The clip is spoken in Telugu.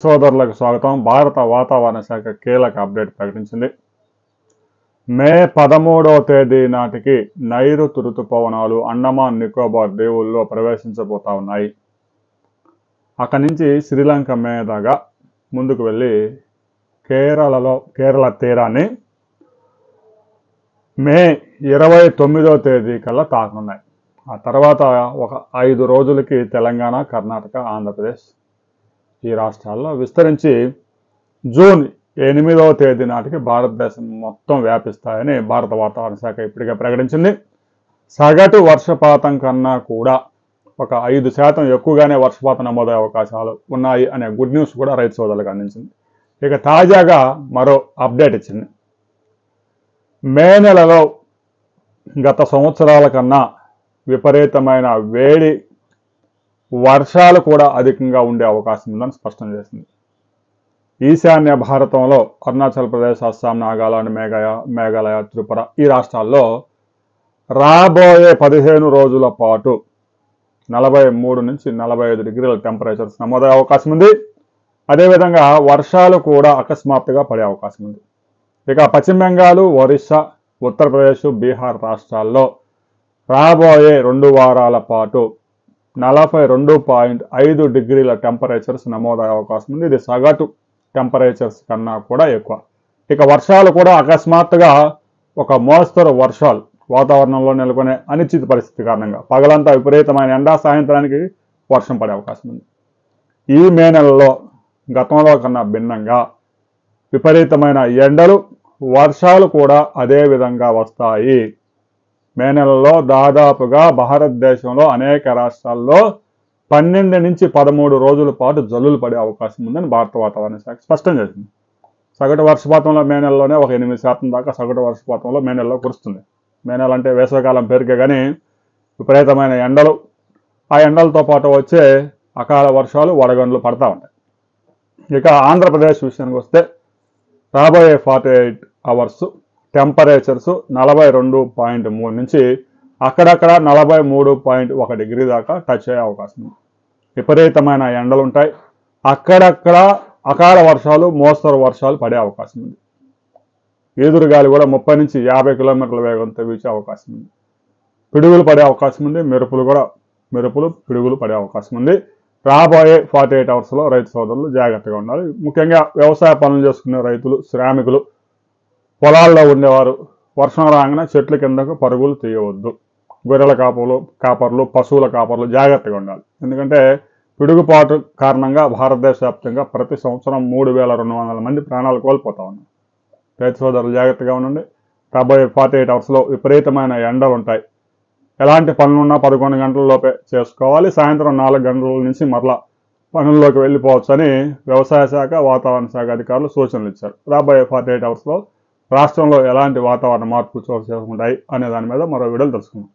సోదరులకు స్వాగతం. భారత వాతావరణ శాఖ కీలక అప్డేట్ ప్రకటించింది. మే 13వ తేదీ నాటికి నైరుతి రుతుపవనాలు అండమాన్ నికోబార్ దీవుల్లో ప్రవేశించబోతా ఉన్నాయి. అక్కడి నుంచి శ్రీలంక మీదుగా ముందుకు వెళ్ళి కేరళ తీరాన్ని మే 29వ తేదీ కల్లా తాకనున్నాయి. ఆ తర్వాత ఒక 5 రోజులకి తెలంగాణ, కర్ణాటక, ఆంధ్రప్రదేశ్ ఈ రాష్ట్రాల్లో విస్తరించి జూన్ 8వ తేదీ నాటికి భారతదేశం మొత్తం వ్యాపిస్తాయని భారత వాతావరణ శాఖ ఇప్పటికే ప్రకటించింది. సగటు వర్షపాతం కన్నా కూడా ఒక 5% ఎక్కువగానే వర్షపాతం నమోదయ్యే అవకాశాలు ఉన్నాయి అనే గుడ్ న్యూస్ కూడా రైతు సోదరులకు అందించింది. ఇక తాజాగా మరో అప్డేట్ ఇచ్చింది. మే నెలలో గత సంవత్సరాల కన్నా విపరీతమైన వేడి, వర్షాలు కూడా అధికంగా ఉండే అవకాశం ఉందని స్పష్టం చేసింది. ఈశాన్య భారతంలో అరుణాచల్ ప్రదేశ్, అస్సాం, నాగాలాండ్, మేఘాలయ, త్రిపుర ఈ రాష్ట్రాల్లో రాబోయే 15 రోజుల పాటు 43 నుంచి 45 డిగ్రీల టెంపరేచర్స్ నమోదయ్యే అవకాశం ఉంది. అదేవిధంగా వర్షాలు కూడా అకస్మాత్తుగా పడే అవకాశం ఉంది. ఇక పశ్చిమ బెంగాల్, ఒరిస్సా, ఉత్తరప్రదేశ్, బీహార్ రాష్ట్రాల్లో రాబోయే 2 వారాల పాటు 42.5 డిగ్రీల టెంపరేచర్స్ నమోదయ్యే అవకాశం ఉంది. ఇది సగటు టెంపరేచర్స్ కన్నా కూడా ఎక్కువ. ఇక వర్షాలు కూడా అకస్మాత్తుగా ఒక మోస్తరు వర్షాలు వాతావరణంలో నెలకొనే అనిశ్చిత పరిస్థితి కారణంగా పగలంతా విపరీతమైన ఎండ, సాయంత్రానికి వర్షం పడే అవకాశం ఉంది. ఈ మే నెలలో గతంలో కన్నా భిన్నంగా విపరీతమైన ఎండలు, వర్షాలు కూడా అదే విధంగా వస్తాయి. మే నెలలో దాదాపుగా భారతదేశంలో అనేక రాష్ట్రాల్లో 12 నుంచి 13 రోజుల పాటు జల్లులు పడే అవకాశం ఉందని భారత వాతావరణ శాఖ స్పష్టం చేసింది. సగటు వర్షపాతంలో మే నెలలోనే ఒక 8% దాకా సగటు వర్షపాతంలో మే నెలలో కురుస్తుంది. మే నెల అంటే వేసవికాలం పేరుకే కానీ విపరీతమైన ఎండలు, ఆ ఎండలతో పాటు వచ్చే అకాల వర్షాలు, వడగండ్లు పడతా ఉంటాయి. ఇక ఆంధ్రప్రదేశ్ విషయానికి వస్తే రాబోయే 48 అవర్స్ టెంపరేచర్స్ 42.3 నుంచి అక్కడక్కడ 43.1 డిగ్రీ దాకా టచ్ అయ్యే అవకాశం ఉంది. విపరీతమైన ఎండలు ఉంటాయి. అక్కడక్కడ అకాల వర్షాలు, మోస్తరు వర్షాలు పడే అవకాశం ఉంది. ఈదురుగాలి కూడా 30 నుంచి 50 కిలోమీటర్ల వేగంతో వీచే అవకాశం ఉంది. పిడుగులు పడే అవకాశం ఉంది. పిడుగులు పడే అవకాశం ఉంది. రాబోయే 48 అవర్స్లో రైతు సోదరులు జాగ్రత్తగా ఉండాలి. ముఖ్యంగా వ్యవసాయ పనులు చేసుకునే రైతులు, శ్రామికులు, పొలాల్లో ఉండేవారు వర్షం రాగానే చెట్ల కిందకు పరుగులు తీయవద్దు. గొర్రెల కాపర్లు, పశువుల కాపర్లు జాగ్రత్తగా ఉండాలి. ఎందుకంటే పిడుగుపాటు కారణంగా భారతదేశ వ్యాప్తంగా ప్రతి సంవత్సరం 3,200 మంది ప్రాణాలు కోల్పోతా ఉన్నారు. రైతు సోదరులు జాగ్రత్తగా ఉండండి. రాబోయే 48 అవర్స్లో విపరీతమైన ఎండలు ఉంటాయి. ఎలాంటి పనులున్నా 11 గంటల లోపే చేసుకోవాలి. సాయంత్రం 4 గంటల నుంచి మరలా పనుల్లోకి వెళ్ళిపోవచ్చు అని వ్యవసాయ శాఖ, వాతావరణ శాఖ అధికారులు సూచనలు ఇచ్చారు. రాబోయే 48 అవర్స్లో రాష్ట్రంలో ఎలాంటి వాతావరణ మార్పులు చోటు చేసుకుంటాయి అనే దాని మీద మరో వీడియోలు తెలుసుకుందాం.